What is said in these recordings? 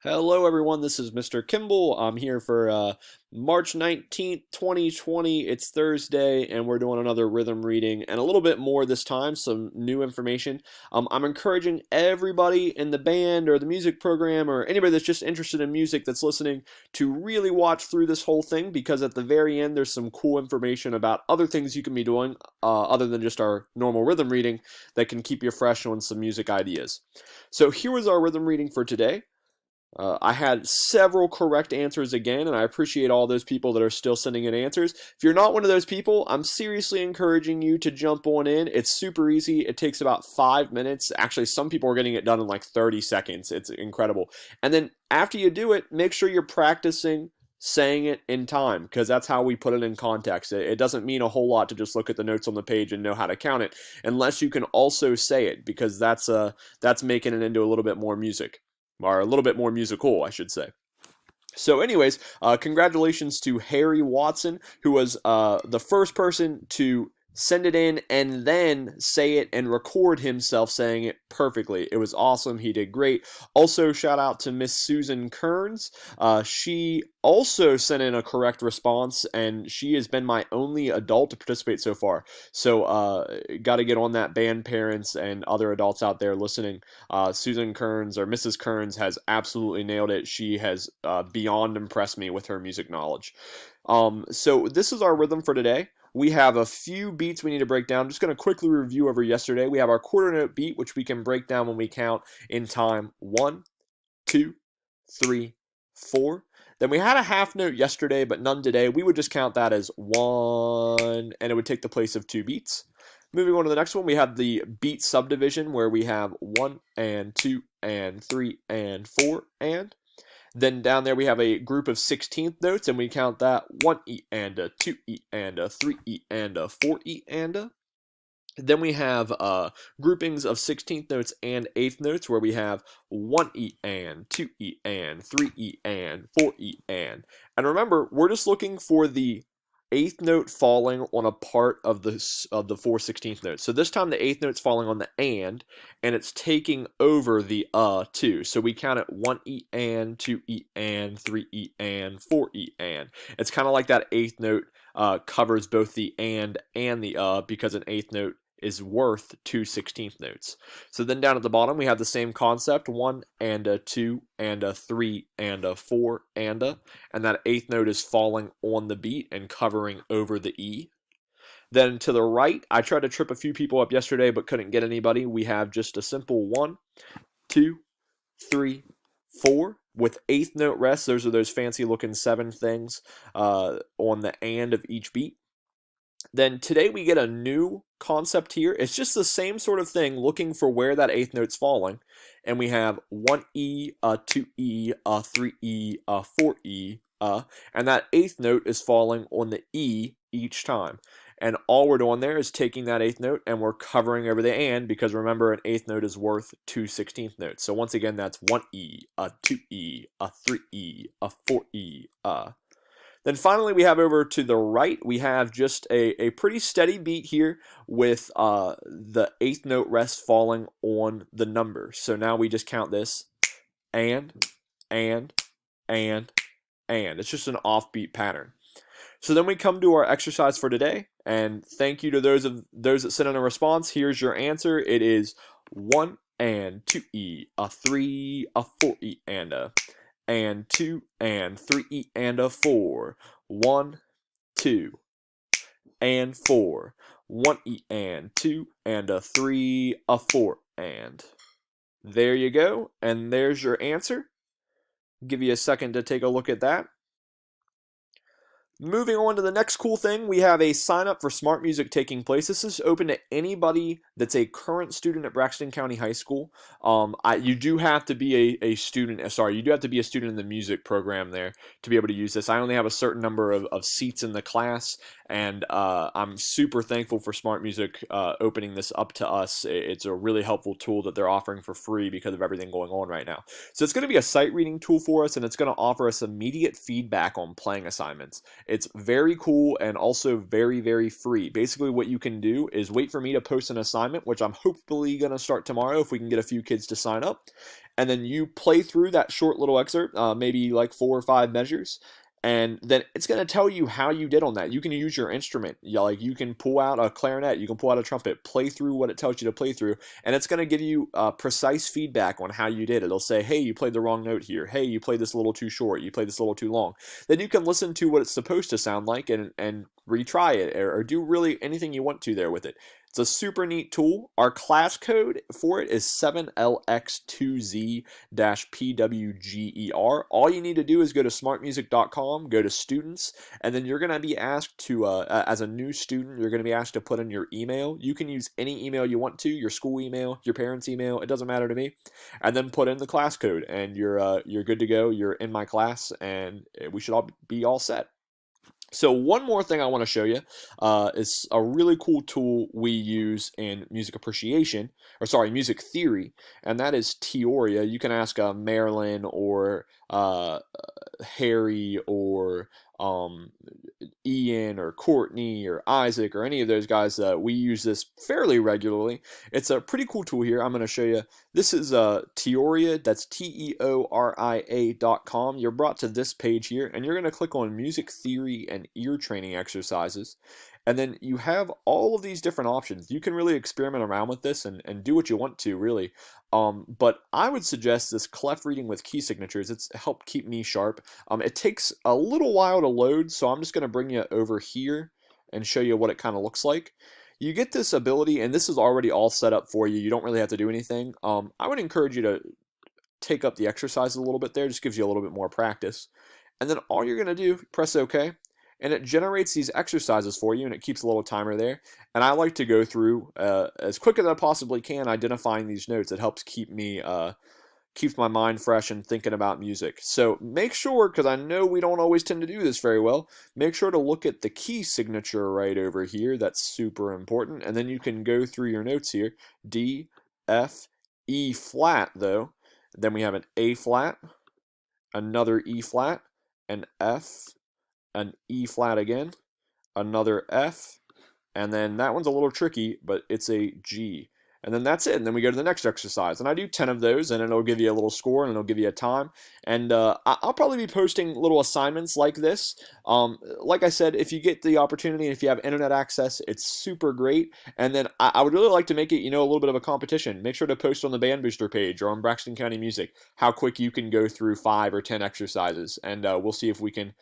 Hello, everyone. This is Mr. Kimball. I'm here for March 19th, 2020. It's Thursday, and we're doing another rhythm reading and a little bit more this time, some new information. I'm encouraging everybody in the band or the music program or anybody that's just interested in music that's listening to really watch through this whole thing because at the very end, there's some cool information about other things you can be doing other than just our normal rhythm reading that can keep you fresh on some music ideas. So, here was our rhythm reading for today. I had several correct answers again, and I appreciate all those people that are still sending in answers. If you're not one of those people, I'm seriously encouraging you to jump on in. It's super easy. It takes about 5 minutes. Actually, some people are getting it done in like 30 seconds. It's incredible. And then after you do it, make sure you're practicing saying it in time because that's how we put it in context. It doesn't mean a whole lot to just look at the notes on the page and know how to count it unless you can also say it because that's making it into a little bit more music or a little bit more musical, I should say. So, anyways, congratulations to Harry Watson, who was the first person to send it in and then say it and record himself saying it perfectly. It was awesome. He did great. Also, shout out to Miss Susan Kearns. She also sent in a correct response, and she has been my only adult to participate so far. So, got to get on that, band parents and other adults out there listening. Susan Kearns or Mrs. Kearns has absolutely nailed it. She has beyond impressed me with her music knowledge. So this is our rhythm for today. We have a few beats we need to break down. I'm just going to quickly review over yesterday. We have our quarter note beat, which we can break down when we count in time. 1, 2, 3, 4. Then we had a half note yesterday, but none today. We would just count that as 1, and it would take the place of 2 beats. Moving on to the next one, we have the beat subdivision where we have 1 and 2 and 3 and 4 and. Then down there we have a group of 16th notes, and we count that 1E and a 2E and a 3E and a 4E and a. Then we have groupings of 16th notes and 8th notes where we have 1E and 2E and 3E and 4E and. And remember, we're just looking for the eighth note falling on a part of the 4/16th notes. So this time the eighth note's falling on the and it's taking over the too. So we count it 1E and 2E and 3E and 4E and. It's kind of like that eighth note covers both the and the because an eighth note is worth 2/16th notes. So then down at the bottom we have the same concept, 1 and a 2 and a 3 and a 4 and a, and that eighth note is falling on the beat and covering over the E. Then to the right, I tried to trip a few people up yesterday but couldn't get anybody. We have just a simple 1, 2, 3, 4 with eighth note rests. Those are those fancy looking 7 things on the and of each beat. Then today we get a new concept here. It's just the same sort of thing, looking for where that eighth note's falling. And we have 1E, a 2E, a 3E, a 4E, and that eighth note is falling on the E each time. And all we're doing there is taking that eighth note and we're covering over the and, because remember, an eighth note is worth 2/16th notes. So once again, that's 1E, a 2E, a 3E, a 4E, Then finally, we have over to the right, we have just a pretty steady beat here with the eighth note rest falling on the number. So now we just count this and, and, and. It's just an offbeat pattern. So then we come to our exercise for today, and thank you to those that sent in a response. Here's your answer. It is 1 and 2E, a 3, a 4E, and a. And 2 and 3E and a 4. 1, 2, and 4. 1E and 2 and a 3, a 4 and. There you go, and there's your answer. Give you a second to take a look at that. Moving on to the next cool thing, we have a sign up for Smart Music taking place. This is open to anybody that's a current student at Braxton County High School. You do have to be a student. You do have to be a student in the music program there to be able to use this. I only have a certain number of seats in the class, and I'm super thankful for Smart Music opening this up to us. It's a really helpful tool that they're offering for free because of everything going on right now. So it's going to be a sight reading tool for us, and it's going to offer us immediate feedback on playing assignments. It's very cool and also very, very free. Basically, what you can do is wait for me to post an assignment, which I'm hopefully going to start tomorrow if we can get a few kids to sign up. and then you play through that short little excerpt, maybe like 4 or 5 measures, and then it's going to tell you how you did on that. You can use your instrument. Like you can pull out a clarinet, you can pull out a trumpet, play through what it tells you to play through, and it's going to give you precise feedback on how you did. It'll say, hey, you played the wrong note here. Hey, you played this a little too short. You played this a little too long. Then you can listen to what it's supposed to sound like and retry it, or do really anything you want to there with it. It's a super neat tool. Our class code for it is 7LX2Z-PWGER. All you need to do is go to smartmusic.com, go to students, and then you're going to be asked to, as a new student, you're going to be asked to put in your email. You can use any email you want to, your school email, your parents' email, it doesn't matter to me, and then put in the class code, and you're good to go. You're in my class, and we should all be all set. So one more thing I want to show you is a really cool tool we use in music appreciation, or sorry, music theory, and that is Teoria. You can ask Marilyn or Harry or Ian or Courtney or Isaac or any of those guys. We use this fairly regularly. It's a pretty cool tool here. I'm going to show you. This is Teoria. That's TEORIA.com. You're brought to this page here, and you're going to click on Music Theory and Ear Training Exercises. And then you have all of these different options. You can really experiment around with this and do what you want to, really. But I would suggest this clef reading with key signatures. It's helped keep me sharp. It takes a little while to load, so I'm just going to bring you over here and show you what it kind of looks like. You get this ability, and this is already all set up for you. You don't really have to do anything. I would encourage you to take up the exercise a little bit there. It just gives you a little bit more practice. And then all you're going to do, press OK, and it generates these exercises for you, and it keeps a little timer there. And I like to go through as quick as I possibly can, identifying these notes. It helps keep me keeps my mind fresh and thinking about music. So make sure, because I know we don't always tend to do this very well, make sure to look at the key signature right over here. That's super important. And then you can go through your notes here. D, F, E flat though. Then we have an A flat, another E flat, an F, an E flat again, another F, and then that one's a little tricky, but it's a G. And then that's it. And then we go to the next exercise. And I do 10 of those, and it'll give you a little score, and it'll give you a time. And I'll probably be posting little assignments like this. Like I said, if you get the opportunity and if you have internet access, it's super great. And then I would really like to make it, a little bit of a competition. Make sure to post on the Band Booster page or on Braxton County Music how quick you can go through 5 or 10 exercises. And we'll see if we can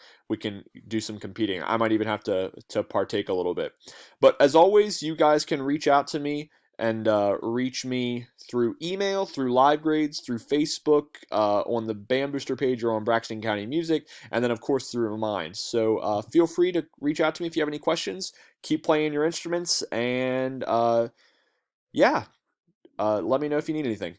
do some competing. I might even have to partake a little bit. But as always, you guys can reach out to me and reach me through email, through live grades, through Facebook, on the Band Booster page or on Braxton County Music, and then of course through mine. So feel free to reach out to me if you have any questions. Keep playing your instruments, and yeah, let me know if you need anything.